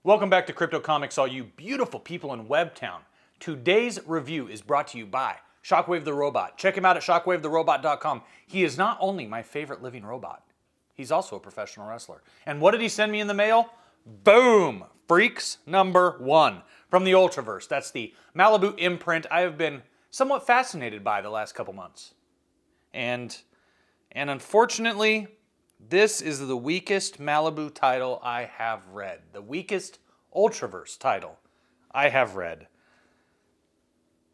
Welcome back to Crypto Comics, all you beautiful people in Webtown. Today's review is brought to you by Shockwave the Robot. Check him out at shockwavetherobot.com. He is not only my favorite living robot, he's also a professional wrestler. And what did he send me in the mail? Boom! Freex #1 from the Ultraverse. That's the Malibu imprint I have been somewhat fascinated by the last couple months. And unfortunately, this is the weakest Malibu title I have read. The weakest Ultraverse title I have read.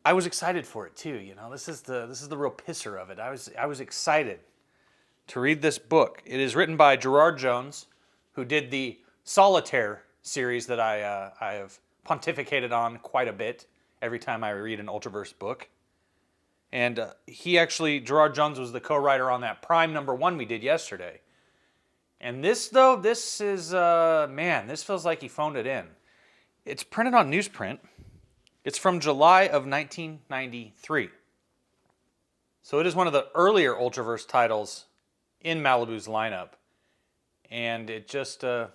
I was excited for it too, you know. This is the real pisser of it. I was excited to read this book. It is written by Gerard Jones, who did the Solitaire series that I have pontificated on quite a bit every time I read an Ultraverse book. And Gerard Jones was the co-writer on that Prime #1 we did yesterday. And this is, this feels like he phoned it in. It's printed on newsprint. It's from July of 1993. So it is one of the earlier Ultraverse titles in Malibu's lineup. And it just, it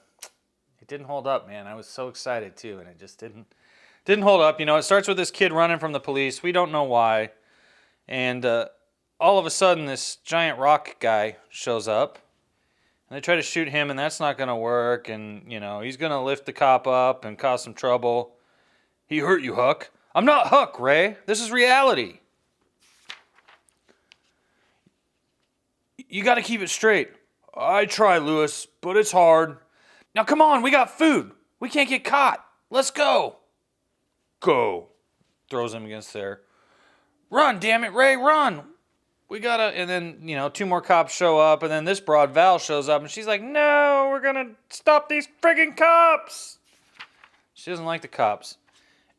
didn't hold up, man. I was so excited too, and it just didn't hold up. You know, it starts with this kid running from the police. We don't know why. And all of a sudden, this giant rock guy shows up. And they try to shoot him, and that's not going to work. And, you know, he's going to lift the cop up and cause some trouble. He hurt you, Huck. I'm not Huck, Ray. This is reality. You got to keep it straight. I try, Lewis, but it's hard. Now, come on, we got food. We can't get caught. Let's go. Go. Throws him against there. Run, damn it, Ray, run. We gotta, and then, you know, 2 more cops show up, and then this broad Val shows up, and she's like, no, we're gonna stop these friggin' cops. She doesn't like the cops.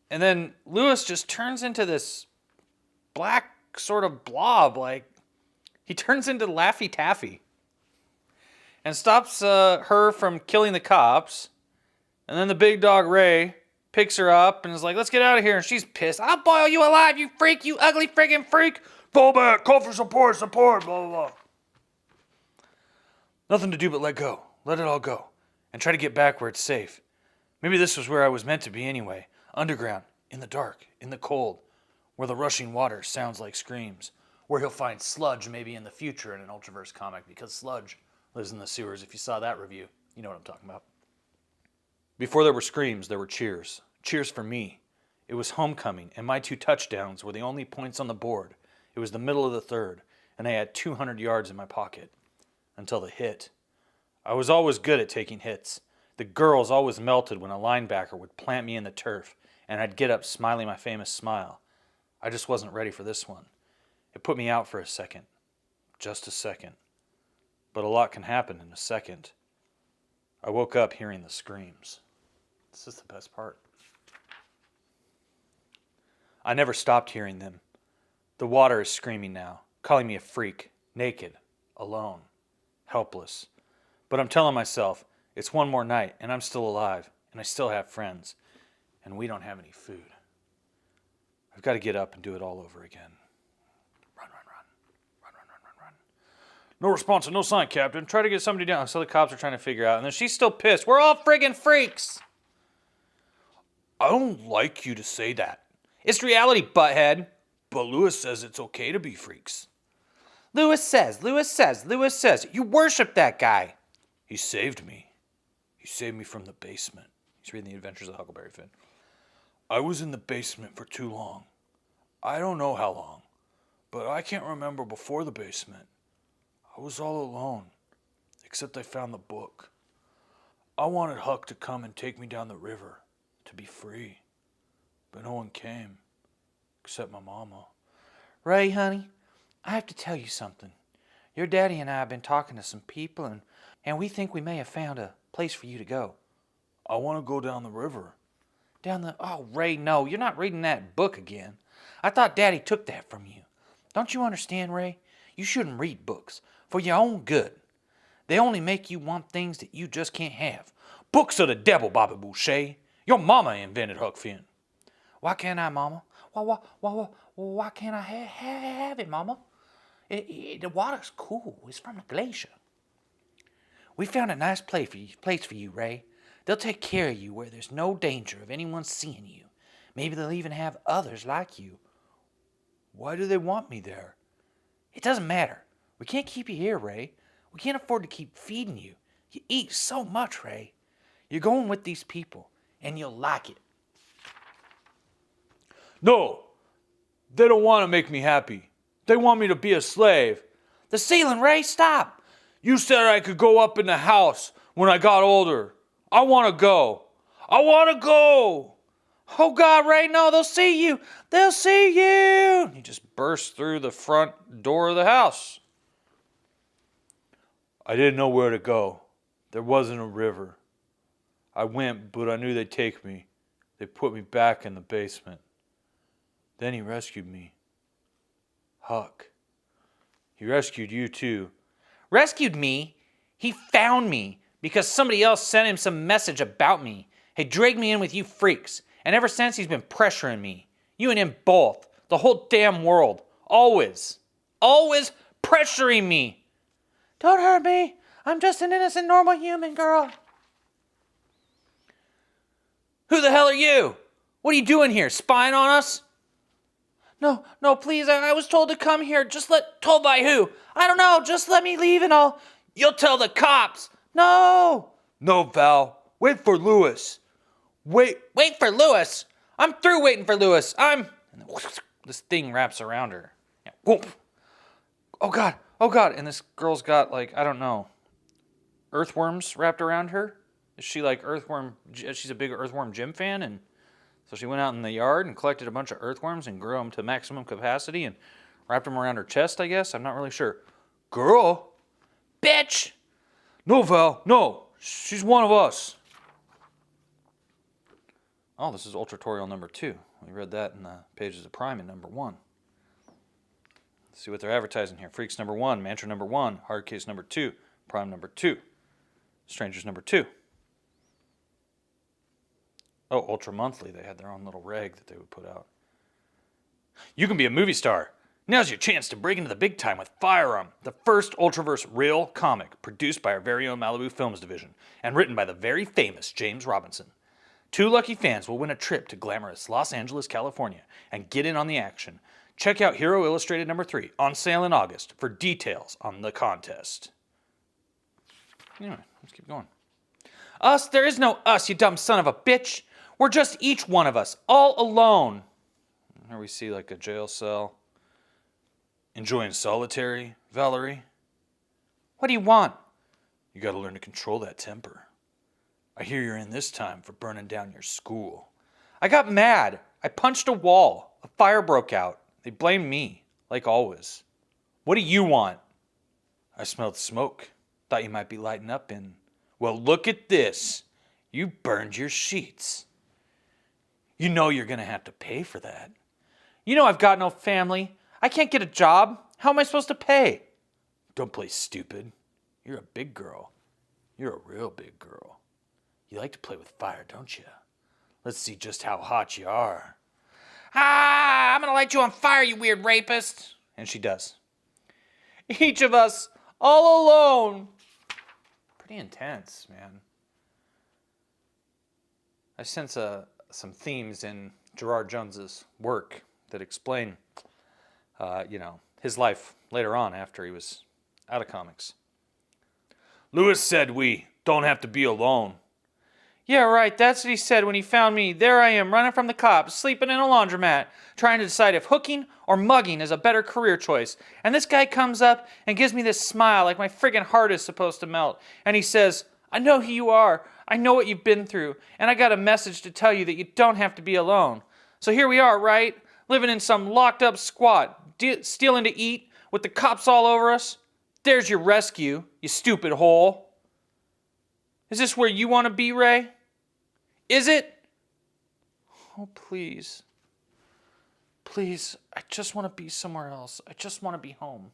And then Lewis just turns into this black sort of blob, like, he turns into Laffy Taffy. And stops her from killing the cops. And then the big dog Ray picks her up and is like, let's get out of here. And she's pissed. I'll boil you alive, you freak, you ugly friggin' freak. Fall back, call for support, blah, blah, blah. Nothing to do but let go. Let it all go. And try to get back where it's safe. Maybe this was where I was meant to be anyway. Underground, in the dark, in the cold, where the rushing water sounds like screams. Where he'll find Sludge maybe in the future in an Ultraverse comic, because Sludge lives in the sewers. If you saw that review, you know what I'm talking about. Before there were screams, there were cheers. Cheers for me. It was homecoming, and my 2 touchdowns were the only points on the board. It was the middle of the third, and I had 200 yards in my pocket. Until the hit. I was always good at taking hits. The girls always melted when a linebacker would plant me in the turf, and I'd get up smiling my famous smile. I just wasn't ready for this one. It put me out for a second. Just a second. But a lot can happen in a second. I woke up hearing the screams. This is the best part. I never stopped hearing them. The water is screaming now, calling me a freak, naked, alone, helpless. But I'm telling myself, it's one more night, and I'm still alive, and I still have friends, and we don't have any food. I've got to get up and do it all over again. Run, run, run. Run, run, run, run, run. No response and no sign, Captain. Try to get somebody down. So the cops are trying to figure out, and then she's still pissed. We're all friggin' freaks. I don't like you to say that. It's reality, butthead. But Lewis says it's okay to be freaks. Lewis says. You worship that guy. He saved me. He saved me from the basement. He's reading The Adventures of Huckleberry Finn. I was in the basement for too long. I don't know how long, but I can't remember before the basement. I was all alone, except I found the book. I wanted Huck to come and take me down the river, to be free. But no one came. Except my mama. Ray, honey, I have to tell you something. Your daddy and I have been talking to some people, and we think we may have found a place for you to go. I want to go down the river. Oh, Ray, no, you're not reading that book again. I thought Daddy took that from you. Don't you understand, Ray? You shouldn't read books, for your own good. They only make you want things that you just can't have. Books are the devil, Bobby Boucher. Your mama invented Huck Finn. Why can't I, Mama? Why can't I have it, Mama? The water's cool. It's from the glacier. We found a nice place for you, Ray. They'll take care of you where there's no danger of anyone seeing you. Maybe they'll even have others like you. Why do they want me there? It doesn't matter. We can't keep you here, Ray. We can't afford to keep feeding you. You eat so much, Ray. You're going with these people, and you'll like it. No, they don't want to make me happy. They want me to be a slave. The ceiling, Ray, stop. You said I could go up in the house when I got older. I want to go. I want to go. Oh, God, Ray, no, they'll see you. They'll see you. He just burst through the front door of the house. I didn't know where to go. There wasn't a river. I went, but I knew they'd take me. They put me back in the basement. Then he rescued me. Huck. He rescued you, too. Rescued me? He found me because somebody else sent him some message about me. He dragged me in with you freaks. And ever since, he's been pressuring me. You and him both. The whole damn world. Always. Always pressuring me. Don't hurt me. I'm just an innocent, normal human girl. Who the hell are you? What are you doing here? Spying on us? No, please. I was told to come here. Told by who? I don't know. Just let me leave and You'll tell the cops. No. No, Val. Wait for Lewis. Wait for Lewis? I'm through waiting for Lewis. This thing wraps around her. Yeah. Whoop. Oh, God. And this girl's got, I don't know, earthworms wrapped around her. Is she she's a big earthworm gym fan, and so she went out in the yard and collected a bunch of earthworms and grew them to maximum capacity and wrapped them around her chest, I guess. I'm not really sure. Girl? Bitch! No, Val. No. She's one of us. Oh, this is Ultratorial number 2. We read that in the pages of Prime in number 1. Let's see what they're advertising here. Freex number 1, Mantra number 1, Hard Case number 2, Prime number 2, Strangers number 2. Oh, Ultra Monthly. They had their own little reg that they would put out. You can be a movie star. Now's your chance to break into the big time with Firearm, the first Ultraverse real comic produced by our very own Malibu Films division and written by the very famous James Robinson. 2 lucky fans will win a trip to glamorous Los Angeles, California, and get in on the action. Check out Hero Illustrated number 3, on sale in August, for details on the contest. Anyway, let's keep going. Us? There is no us, you dumb son of a bitch. We're just each one of us, all alone. Here we see a jail cell. Enjoying solitary, Valerie? What do you want? You gotta learn to control that temper. I hear you're in this time for burning down your school. I got mad. I punched a wall. A fire broke out. They blamed me, like always. What do you want? I smelled smoke. Thought you might be lighting up in... Well, look at this. You burned your sheets. You know you're gonna have to pay for that. You know I've got no family. I can't get a job. How am I supposed to pay? Don't play stupid. You're a big girl. You're a real big girl. You like to play with fire, don't you? Let's see just how hot you are. Ah, I'm gonna light you on fire, you weird rapist. And she does. Each of us, all alone. Pretty intense, man. I sense some themes in Gerard Jones's work that explain, his life later on after he was out of comics. Lewis said we don't have to be alone. Yeah, right, that's what he said when he found me. There I am, running from the cops, sleeping in a laundromat, trying to decide if hooking or mugging is a better career choice. And this guy comes up and gives me this smile like my friggin' heart is supposed to melt. And he says, I know who you are. I know what you've been through. And I got a message to tell you that you don't have to be alone. So here we are, right? Living in some locked up squat, stealing to eat with the cops all over us. There's your rescue, you stupid hole. Is this where you want to be, Ray? Is it? Oh, please. Please, I just want to be somewhere else. I just want to be home.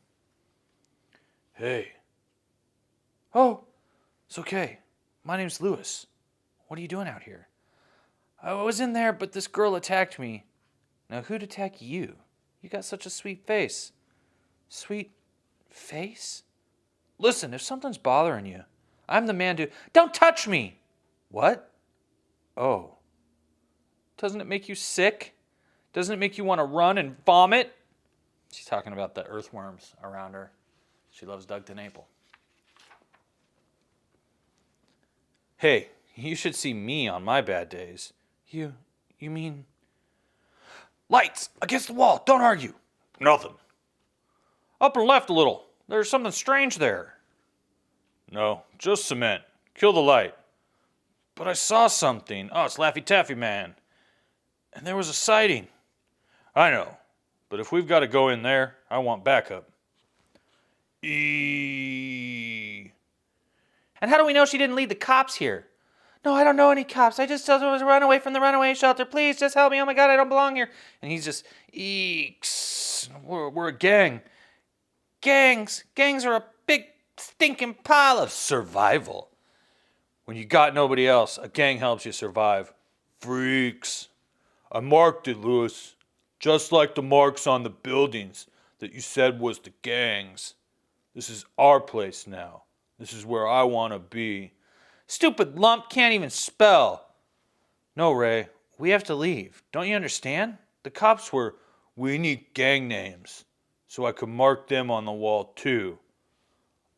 Hey. Oh, it's okay. My name's Lewis. What are you doing out here? I was in there, but this girl attacked me. Now, who'd attack you? You got such a sweet face. Sweet face? Listen, if something's bothering you, I'm the man to... Don't touch me! What? Oh. Doesn't it make you sick? Doesn't it make you want to run and vomit? She's talking about the earthworms around her. She loves Doug TenNapel. Hey, you should see me on my bad days. You mean? Lights! Against the wall! Don't argue! Nothing. Upper left a little. There's something strange there. No, just cement. Kill the light. But I saw something. Oh, it's Laffy Taffy Man. And there was a sighting. I know. But if we've got to go in there, I want backup. And how do we know she didn't lead the cops here? No, I don't know any cops. I just told her to run away from the runaway shelter. Please, just help me. Oh my God, I don't belong here. And he's just, eeks. We're a gang. Gangs are a big stinking pile of survival. When you got nobody else, a gang helps you survive. Freaks. I marked it, Lewis. Just like the marks on the buildings that you said was the gangs. This is our place now. This is where I want to be. Stupid lump can't even spell. No, Ray, we have to leave. Don't you understand? The cops were, we need gang names, so I could mark them on the wall too.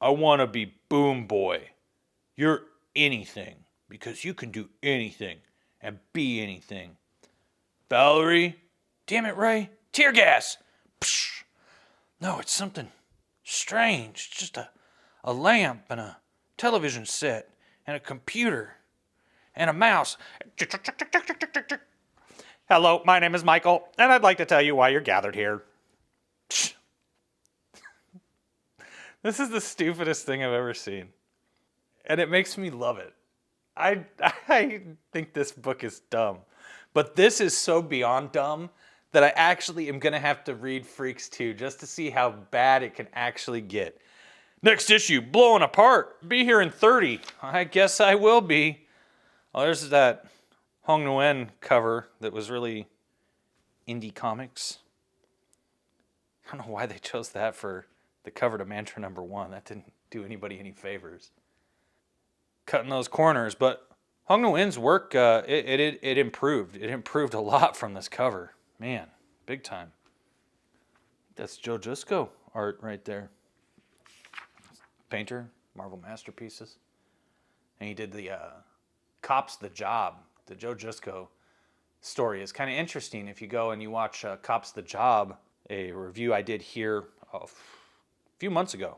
I want to be Boom Boy. You're anything, because you can do anything and be anything. Valerie? Damn it, Ray. Tear gas. Psh. No, it's something strange. It's just a lamp and a television set and a computer and a mouse. Hello, my name is Michael, and I'd like to tell you why you're gathered here. Psh. This is the stupidest thing I've ever seen. And it makes me love it. I think this book is dumb. But this is so beyond dumb that I actually am going to have to read Freex 2 just to see how bad it can actually get. Next issue, blowing apart. Be here in 30. I guess I will be. Oh, there's that Hong Nguyen cover that was really indie comics. I don't know why they chose that for the cover to Mantra #1. That didn't do anybody any favors. Cutting those corners, but Hong Nguyen's work, it improved. It improved a lot from this cover. Man, big time. That's Joe Jusko art right there. Painter, Marvel Masterpieces. And he did the Cops the Job. The Joe Jusko story is kind of interesting. If you go and you watch Cops the Job, a review I did here a few months ago,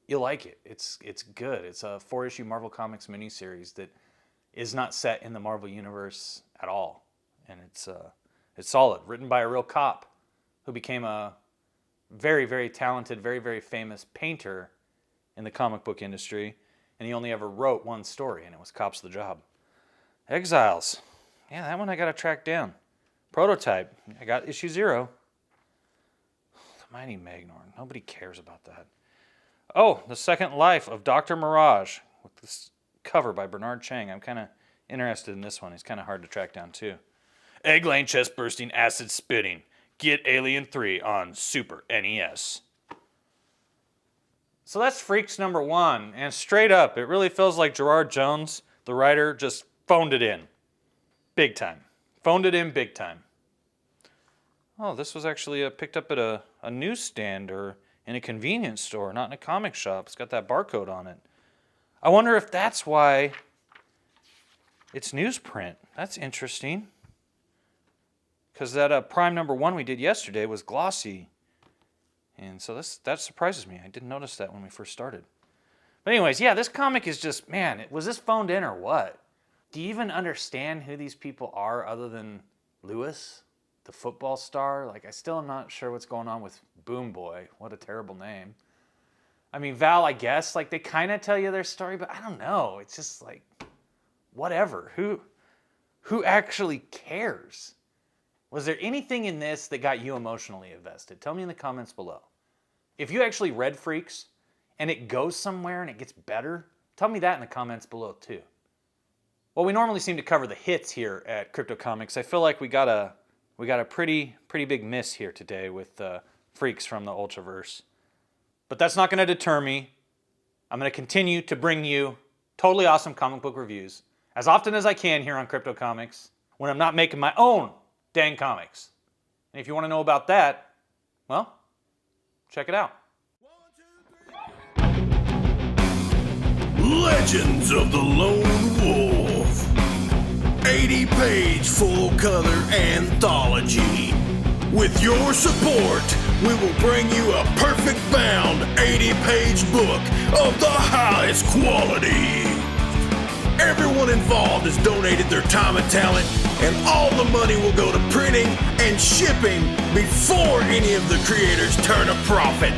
you'll like it. It's good. It's a 4-issue Marvel Comics miniseries that is not set in the Marvel Universe at all. And it's solid. Written by a real cop who became a very, very talented, very, very famous painter in the comic book industry. And he only ever wrote one story, and it was Cops the Job. Exiles. Yeah, that one I got to track down. Prototype. I got issue 0. The Mighty Magnorn. Nobody cares about that. Oh, The Second Life of Dr. Mirage, with this cover by Bernard Chang. I'm kind of interested in this one. He's kind of hard to track down, too. Egg Lane Chest Bursting Acid Spitting. Get Alien 3 on Super NES. So that's Freex #1. And straight up, it really feels like Gerard Jones, the writer, just phoned it in. Big time. Phoned it in big time. Oh, this was actually picked up at a newsstand or in a convenience store, not in a comic shop. It's got that barcode on it. I wonder if that's why it's newsprint. That's interesting. Because that Prime #1 we did yesterday was glossy. And so that surprises me. I didn't notice that when we first started. But anyways, yeah, this comic is just, man, was this phoned in or what? Do you even understand who these people are other than Lewis, the football star? Like, I still am not sure what's going on with Boom Boy. What a terrible name. I mean, Val, I guess, like, they kind of tell you their story, but I don't know. It's just like, whatever. Who actually cares? Was there anything in this that got you emotionally invested? Tell me in the comments below. If you actually read Freex and it goes somewhere and it gets better, tell me that in the comments below too. Well, we normally seem to cover the hits here at Crypto Comics. I feel like we got a pretty big miss here today with Freex from the Ultraverse. But that's not going to deter me. I'm going to continue to bring you totally awesome comic book reviews as often as I can here on Crypto Comics when I'm not making my own dang comics. And if you want to know about that, well, check it out. Legends of the Lone Wolf. 80-page full-color anthology. With your support, we will bring you a perfect-bound 80-page book of the highest quality. Everyone involved has donated their time and talent, and all the money will go to printing and shipping before any of the creators turn a profit.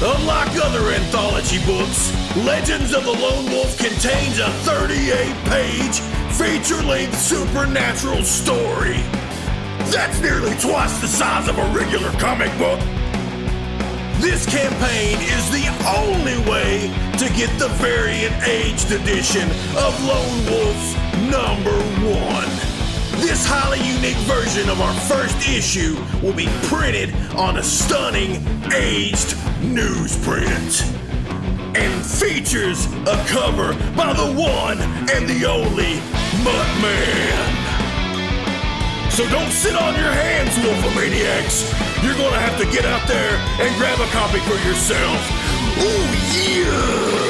Unlike other anthology books, Legends of the Lone Wolf contains a 38-page feature-length supernatural story. That's nearly twice the size of a regular comic book. This campaign is the only way to get the variant aged edition of Lone Wolf's #1. This highly unique version of our first issue will be printed on a stunning aged newsprint and features a cover by the one and the only Muttman. So don't sit on your hands, Wolfomaniacs. You're gonna have to get out there and grab a copy for yourself. Ooh, yeah!